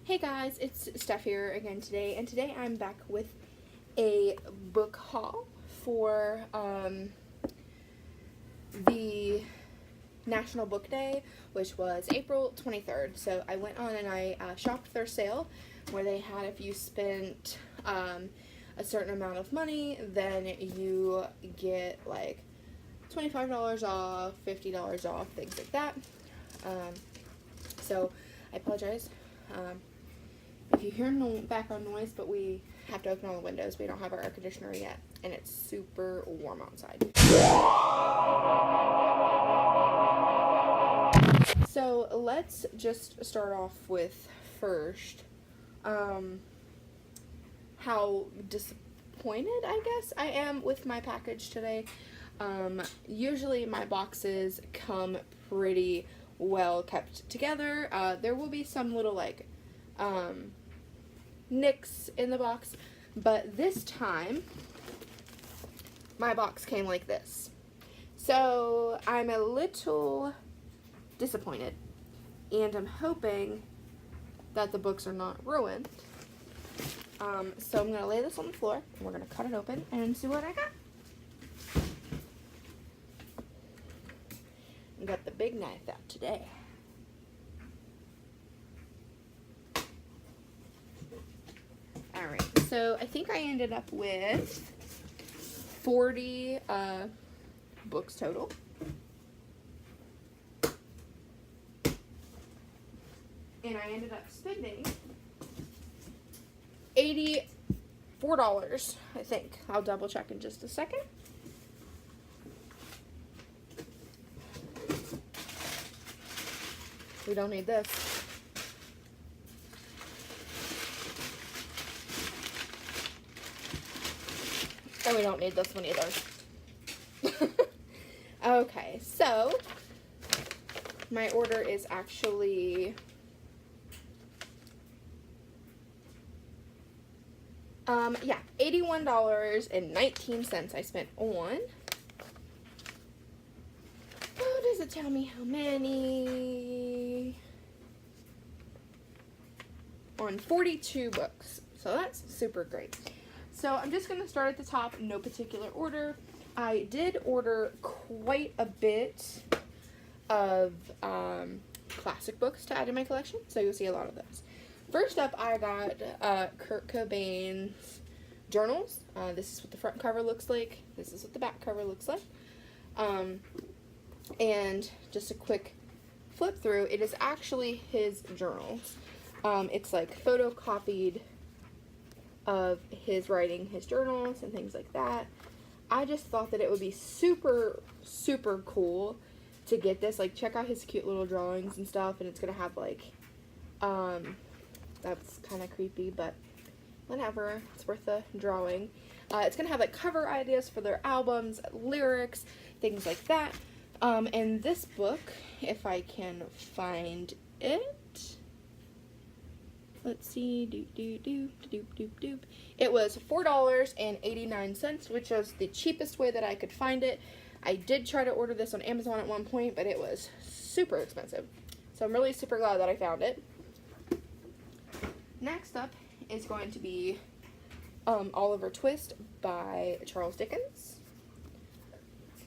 Hey guys, it's Steph here again today, and today I'm back with a book haul for the National Book Day, which was April 23rd. So I went on and I shopped their sale where they had, if you spent a certain amount of money, then you get like $25 off, $50 off, things like that. So I apologize if you hear no background noise, but we have to open all the windows. We don't have our air conditioner yet, and it's super warm outside. So let's just start off with first how disappointed, I guess, I am with my package today. Usually my boxes come pretty well kept together. There will be some little like nicks in the box, but this time my box came like this. So I'm a little disappointed, and I'm hoping that the books are not ruined. So I'm gonna lay this on the floor and we're gonna cut it open and see what I got. I got the big knife out today. Alright, so I think I ended up with 40 books total. And I ended up spending $84, I think. I'll double check in just a second. We don't need this. And we don't need this one either. Okay, so my order is actually yeah, $81.19 I spent on. Oh, does it tell me how many? On 42 books. So that's super great. So I'm just going to start at the top, no particular order. I did order quite a bit of classic books to add to my collection, so you'll see a lot of those. First up, I got Kurt Cobain's journals. This is what the front cover looks like. This is what the back cover looks like. And just a quick flip through, it is actually his journals. It's like photocopied of his writing, his journals, and things like that. I just thought that it would be super, super cool to get this. Like, check out his cute little drawings and stuff, and it's gonna have like, that's kind of creepy, but whatever, it's worth the drawing. It's gonna have like cover ideas for their albums, lyrics, things like that. And this book, if I can find it, let's see, it was $4.89, which was the cheapest way that I could find it. I did try to order this on Amazon at one point, but it was super expensive. So I'm really super glad that I found it. Next up is going to be Oliver Twist by Charles Dickens.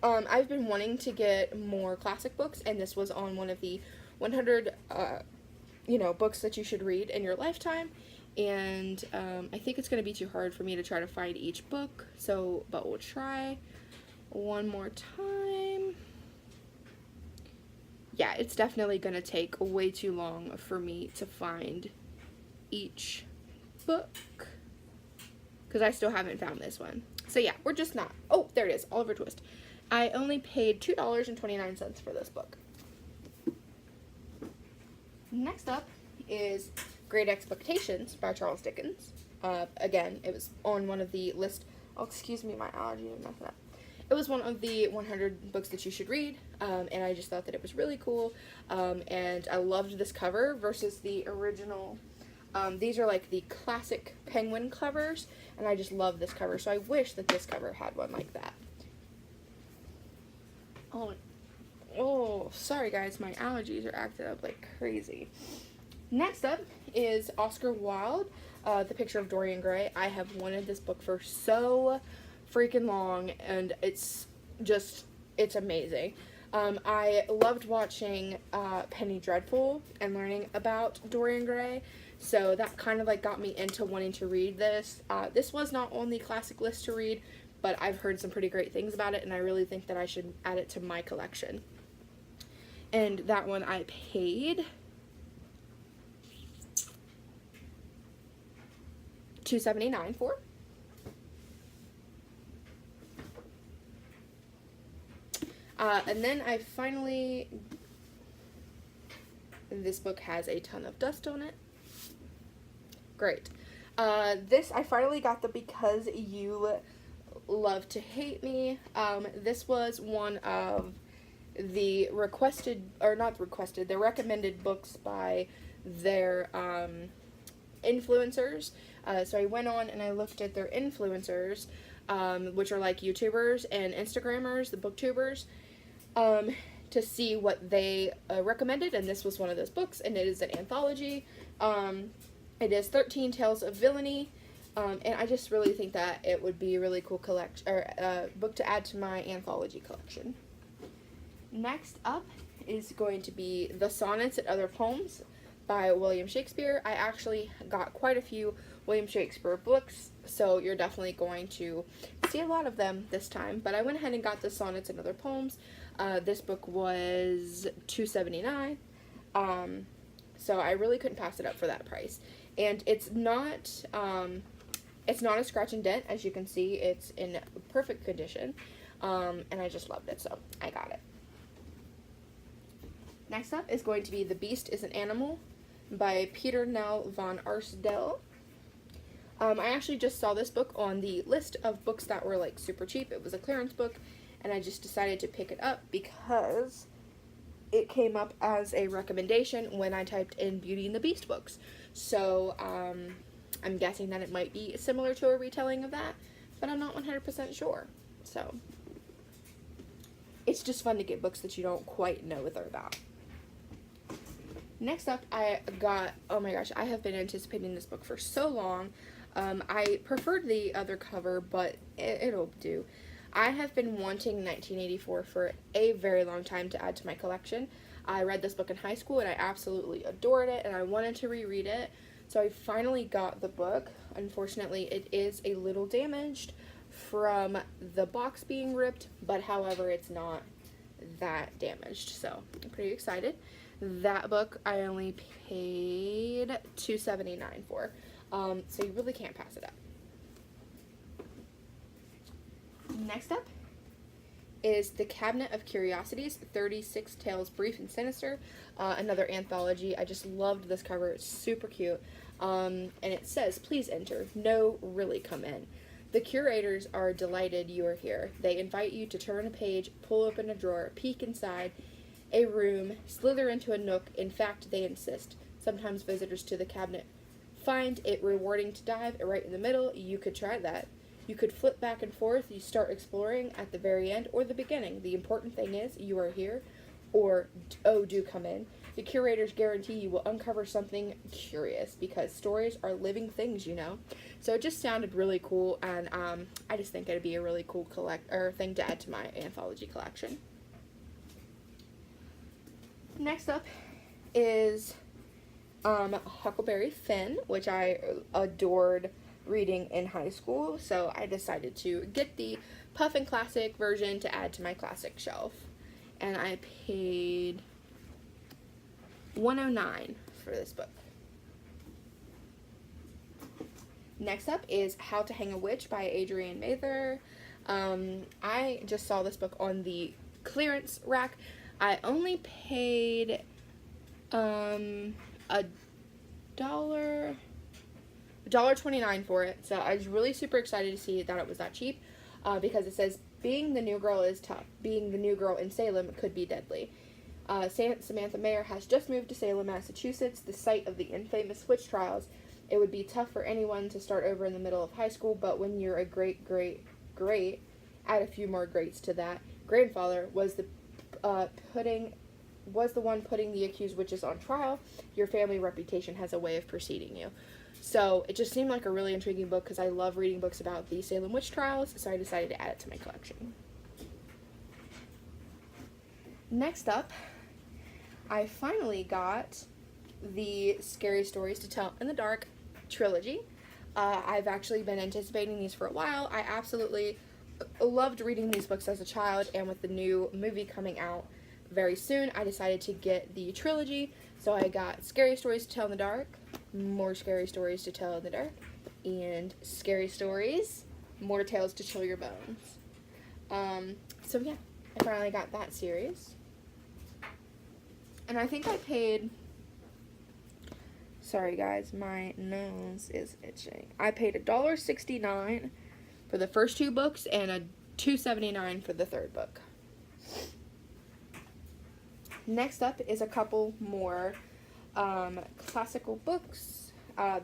I've been wanting to get more classic books, and this was on one of the 100 books that you should read in your lifetime, and I think it's going to be too hard for me to try to find each book, but we'll try one more time. Yeah, it's definitely going to take way too long for me to find each book, because I still haven't found this one. So yeah, we're just not. Oh, there it is, Oliver Twist. I only paid $2.29 for this book. Next up is Great Expectations by Charles Dickens. Again, it was on one of the list. Oh, excuse me, my allergy is messing up. It was one of the 100 books that you should read, and I just thought that it was really cool. And I loved this cover versus the original. These are like the classic penguin covers, and I just love this cover. So I wish that this cover had one like that. Oh, sorry guys, my allergies are acting up like crazy. Next up is Oscar Wilde, The Picture of Dorian Gray. I have wanted this book for so freaking long, and it's amazing. I loved watching Penny Dreadful and learning about Dorian Gray, so that kind of like got me into wanting to read this. This was not on the classic list to read, but I've heard some pretty great things about it, and I really think that I should add it to my collection. And that one I paid $2.79 for. And then I finally, this book has a ton of dust on it. Great. This, I finally got the Because You Love to Hate Me. This was one of the the recommended books by their influencers. So I went on and I looked at their influencers, which are like YouTubers and Instagrammers, the Booktubers, to see what they recommended, and this was one of those books, and it is an anthology. It is 13 Tales of Villainy, and I just really think that it would be a really cool book to add to my anthology collection. Next up is going to be The Sonnets and Other Poems by William Shakespeare. I actually got quite a few William Shakespeare books, so you're definitely going to see a lot of them this time, but I went ahead and got The Sonnets and Other Poems. This book was $2.79, so I really couldn't pass it up for that price. And it's not a scratch and dent, as you can see. It's in perfect condition, and I just loved it, so I got it. Next up is going to be The Beast is an Animal by Peter Nell von Arsdell. I actually just saw this book on the list of books that were like super cheap. It was a clearance book, and I just decided to pick it up because it came up as a recommendation when I typed in Beauty and the Beast books. So I'm guessing that it might be similar to a retelling of that, but I'm not 100% sure. So it's just fun to get books that you don't quite know what they're about. Next up, I got, oh my gosh, I have been anticipating this book for so long. I preferred the other cover, but it'll do. I have been wanting 1984 for a very long time to add to my collection. I read this book in high school, and I absolutely adored it, and I wanted to reread it, so I finally got the book. Unfortunately, it is a little damaged from the box being ripped, but however, it's not that damaged, so I'm pretty excited. That book I only paid $2.79 for, so you really can't pass it up. Next up is The Cabinet of Curiosities, 36 Tales Brief and Sinister, another anthology. I just loved this cover. It's super cute, and it says, "Please enter. No, really come in. The curators are delighted you are here. They invite you to turn a page, pull open a drawer, peek inside a room, slither into a nook. In fact, they insist. Sometimes visitors to the cabinet find it rewarding to dive right in the middle. You could try that. You could flip back and forth. You start exploring at the very end or the beginning. The important thing is you are here, or, oh, do come in. The curators guarantee you will uncover something curious, because stories are living things, you know." So it just sounded really cool, and I just think it'd be a really cool thing to add to my anthology collection. Next up is Huckleberry Finn, which I adored reading in high school, so I decided to get the Puffin Classic version to add to my classic shelf, and I paid $109 for this book. Next up is How to Hang a Witch by Adrienne Mather. I just saw this book on the clearance rack. I only paid $1.29 for it, so I was really super excited to see that it was that cheap, because it says, "Being the new girl is tough. Being the new girl in Salem could be deadly. Samantha Mayer has just moved to Salem, Massachusetts, the site of the infamous witch trials. It would be tough for anyone to start over in the middle of high school, but when you're a great, add a few more greats to that, grandfather was the was the one putting the accused witches on trial, your family reputation has a way of preceding you. So it just seemed like a really intriguing book because I love reading books about the Salem witch trials, so I decided to add it to my collection. Next up, I finally got the Scary Stories to Tell in the Dark trilogy. I've actually been anticipating these for a while. I absolutely loved reading these books as a child, and with the new movie coming out very soon, I decided to get the trilogy. So I got Scary Stories to Tell in the Dark, More Scary Stories to Tell in the Dark, and Scary Stories, More Tales to Chill Your Bones. So yeah, I finally got that series. And I think I paid, sorry guys, my nose is itching. I paid $1.69 for the first 2 books and $2.79 for the third book. Next up is a couple more classical books.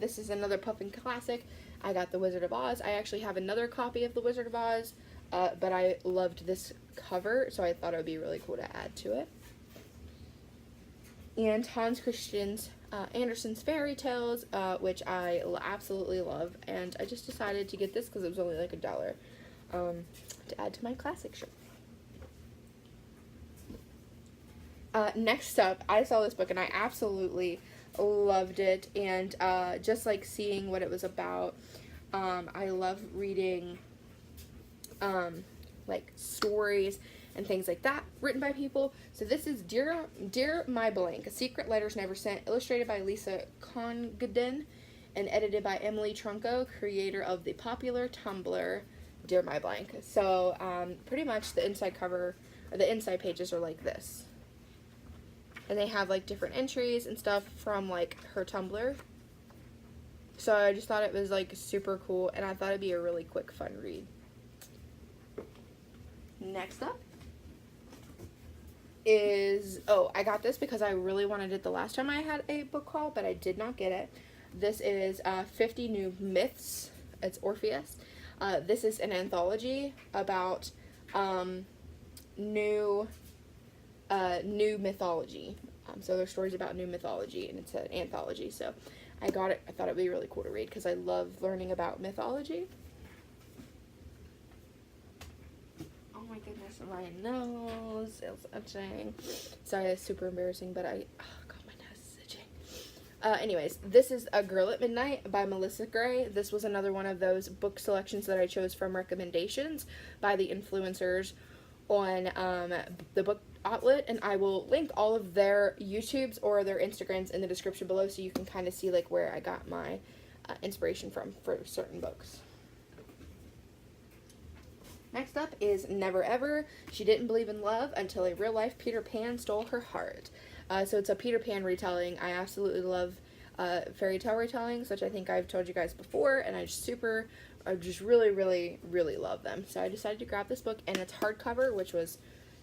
This is another Puffin classic. I got The Wizard of Oz. I actually have another copy of The Wizard of Oz, but I loved this cover, so I thought it would be really cool to add to it. And Hans Christian Andersen's Fairy Tales, which I absolutely love, and I just decided to get this because it was only like $1 to add to my classic shelf. Next up, I saw this book and I absolutely loved it, and just like seeing what it was about. I love reading like stories and things like that written by people. So this is Dear My Blank, Secret Letters Never Sent, illustrated by Lisa Congdon and edited by Emily Trunco, creator of the popular Tumblr Dear My Blank. So pretty much the inside cover, or the inside pages are like this. And they have like different entries and stuff from like her Tumblr. So I just thought it was like super cool, and I thought it'd be a really quick, fun read. Next up is, I got this because I really wanted it the last time I had a book haul, but I did not get it. This is 50 New Myths. It's Orpheus. This is an anthology about new mythology. So there's stories about new mythology, and it's an anthology. So I got it. I thought it would be really cool to read because I love learning about mythology. Oh my goodness, my nose is itching. Sorry, that's super embarrassing, but God, my nose is itching. Anyways, this is A Girl at Midnight by Melissa Gray. This was another one of those book selections that I chose from recommendations by the influencers on the book outlet, and I will link all of their YouTubes or their Instagrams in the description below, so you can kind of see like where I got my inspiration from for certain books. Next up is Never Ever. She didn't believe in love until a real life Peter Pan stole her heart. So it's a Peter Pan retelling. I absolutely love fairy tale retellings, which I think I've told you guys before, and I just really, really, really love them. So I decided to grab this book, and it's hardcover, which was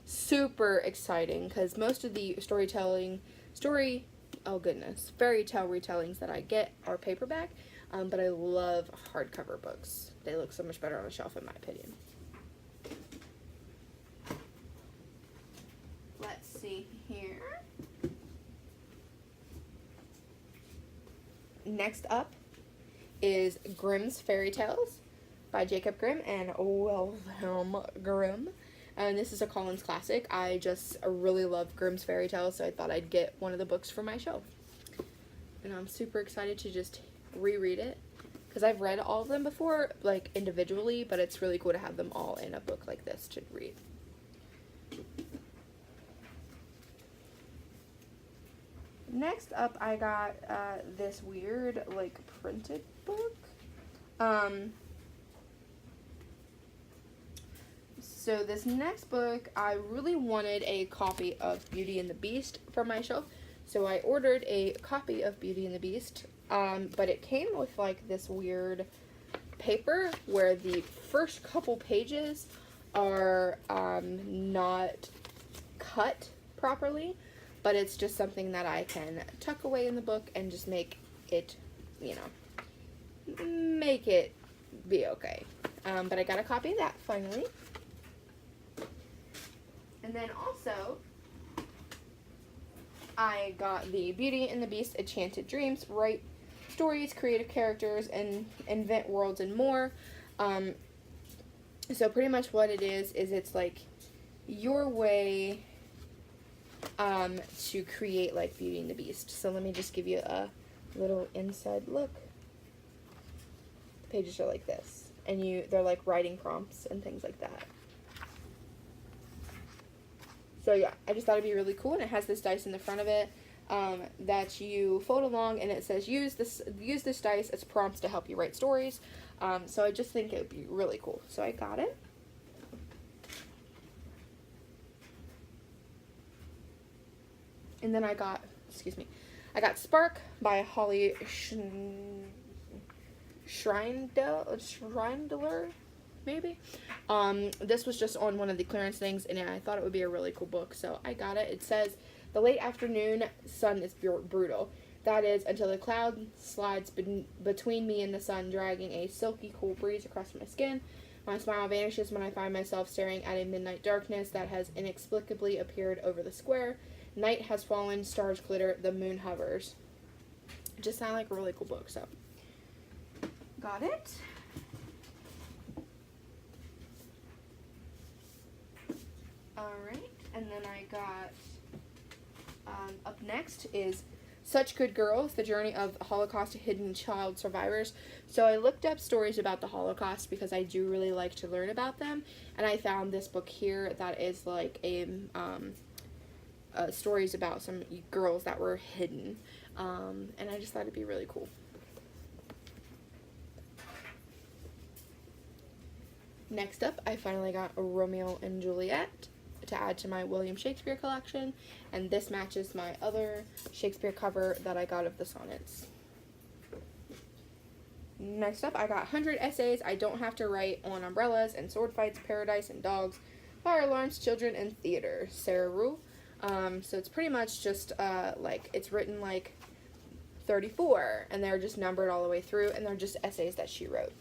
super exciting because most of the fairy tale retellings that I get are paperback, but I love hardcover books. They look so much better on a shelf, in my opinion. Let's see here. Next up is Grimm's Fairy Tales by Jacob Grimm and Wilhelm Grimm. And this is a Collins classic. I just really love Grimm's Fairy Tales, so I thought I'd get one of the books for my shelf. And I'm super excited to just reread it, because I've read all of them before, like individually, but it's really cool to have them all in a book like this to read. Next up, I got this weird, like, printed book. So this next book, I really wanted a copy of Beauty and the Beast for my shelf. So I ordered a copy of Beauty and the Beast, but it came with, like, this weird paper where the first couple pages are not cut properly. But it's just something that I can tuck away in the book and just make it, make it be okay. But I got a copy of that finally. And then also, I got the Beauty and the Beast Enchanted Dreams, write stories, creative characters, and invent worlds and more. So pretty much what it is it's like your way to create like Beauty and the Beast. So let me just give you a little inside look. The pages are like this, and they're like writing prompts and things like that. So yeah, I just thought it'd be really cool, and it has this dice in the front of it that you fold along, and it says use this dice as prompts to help you write stories. So I just think it would be really cool. So I got it. And then I got Spark by Holly Schreindler, maybe. This was just on one of the clearance things, and I thought it would be a really cool book, so I got it. It says, the late afternoon sun is brutal. That is, until the cloud slides between me and the sun, dragging a silky cool breeze across my skin. My smile vanishes when I find myself staring at a midnight darkness that has inexplicably appeared over the square. Night has fallen, stars glitter, the moon hovers. It just sounded like a really cool book, so got it. Alright, and then I got, up next is Such Good Girls, The Journey of Holocaust Hidden Child Survivors. So I looked up stories about the Holocaust because I do really like to learn about them, and I found this book here that is like stories about some girls that were hidden, and I just thought it'd be really cool. Next up, I finally got Romeo and Juliet to add to my William Shakespeare collection, and this matches my other Shakespeare cover that I got of the sonnets. Next up, I got 100 essays I don't have to write on umbrellas and sword fights, paradise and dogs, fire alarms, children, and theater. Sarah Rule. So it's pretty much just like it's written like 34, and they're just numbered all the way through, and they're just essays that she wrote.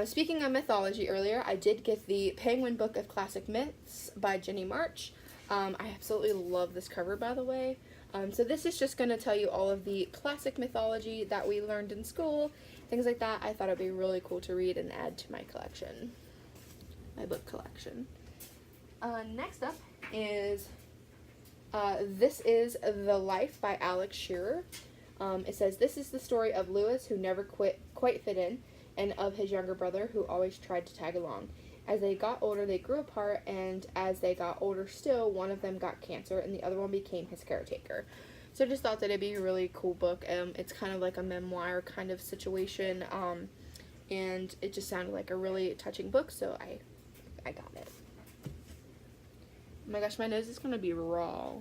Speaking of mythology earlier, I did get the Penguin Book of Classic Myths by Jenny March. I absolutely love this cover, by the way. So this is just going to tell you all of the classic mythology that we learned in school, things like that. I thought it would be really cool to read and add to my collection, my book collection. Next up is This Is the Life by Alex Shearer. It says, this is the story of Lewis, who never quite fit in, and of his younger brother, who always tried to tag along. As they got older, they grew apart, and as they got older still, one of them got cancer, and the other one became his caretaker. So I just thought that it'd be a really cool book. It's kind of like a memoir kind of situation, and it just sounded like a really touching book, so I got it. Oh my gosh, my nose is going to be raw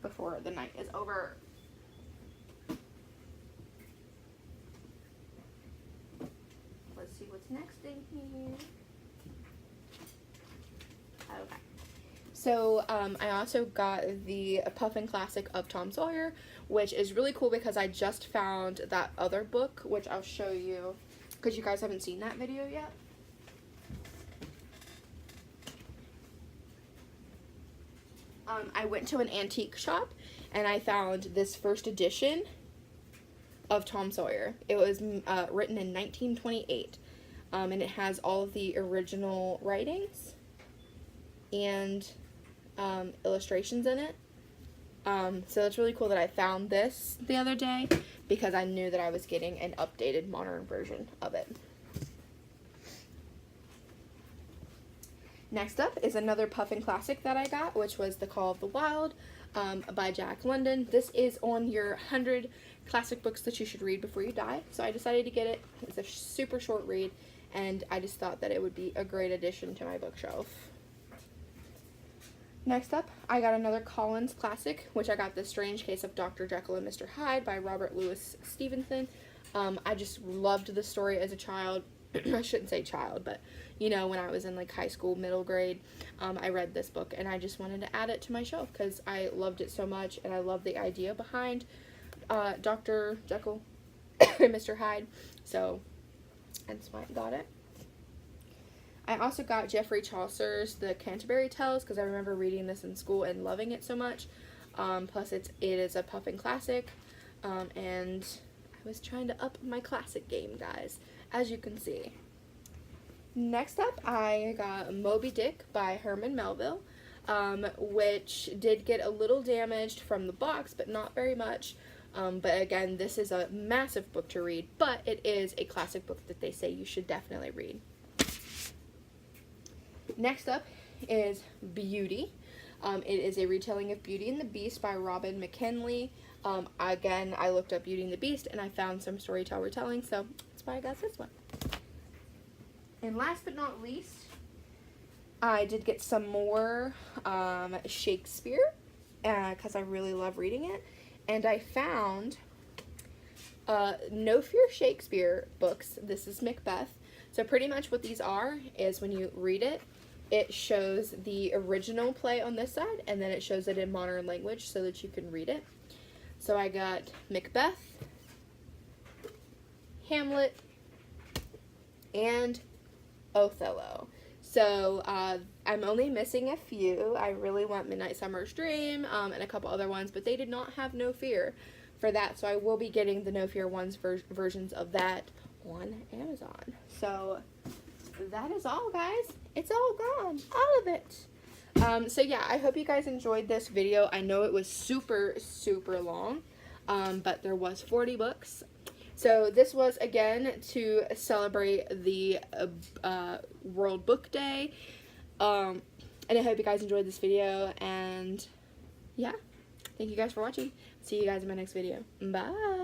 before the night is over. Let's see what's next in here. Okay. So, I also got the Puffin Classic of Tom Sawyer, which is really cool because I just found that other book, which I'll show you, because you guys haven't seen that video yet. I went to an antique shop, and I found this first edition of Tom Sawyer. It was written in 1928, and it has all of the original writings and illustrations in it. So it's really cool that I found this the other day because I knew that I was getting an updated modern version of it. Next up is another Puffin classic that I got, which was The Call of the Wild by Jack London. This is on your 100 classic books that you should read before you die, so I decided to get it. It's a super short read, and I just thought that it would be a great addition to my bookshelf. Next up, I got another Collins classic, which I got The Strange Case of Dr. Jekyll and Mr. Hyde by Robert Louis Stevenson. I just loved the story as a child. I shouldn't say child, but you know, when I was in like high school, middle grade, I read this book, and I just wanted to add it to my shelf because I loved it so much, and I love the idea behind Dr. Jekyll and Mr. Hyde, so that's why I got it. I also got Geoffrey Chaucer's The Canterbury Tales because I remember reading this in school and loving it so much. Plus it is a puffin classic, and I was trying to up my classic game, guys, as you can see. Next up, I got Moby Dick by Herman Melville, which did get a little damaged from the box, but not very much. But again, this is a massive book to read, but it is a classic book that they say you should definitely read. Next up is Beauty. It is a retelling of Beauty and the Beast by Robin McKinley. Again, I looked up Beauty and the Beast and I found some Storytel retelling, so that's why I got this one. And last but not least, I did get some more Shakespeare because I really love reading it. And I found No Fear Shakespeare books. This is Macbeth. So pretty much what these are is when you read it, it shows the original play on this side, and then it shows it in modern language so that you can read it. So I got Macbeth, Hamlet, and Othello. So I'm only missing a few. I really want Midnight Summer's Dream and a couple other ones, but they did not have No Fear for that. So I will be getting the No Fear ones versions of that on Amazon. So that is all, guys. It's all gone. All of it. So yeah, I hope you guys enjoyed this video. I know it was super, super long, but there was 40 books. So this was, again, to celebrate the World Book Day. And I hope you guys enjoyed this video. And yeah, thank you guys for watching. See you guys in my next video. Bye.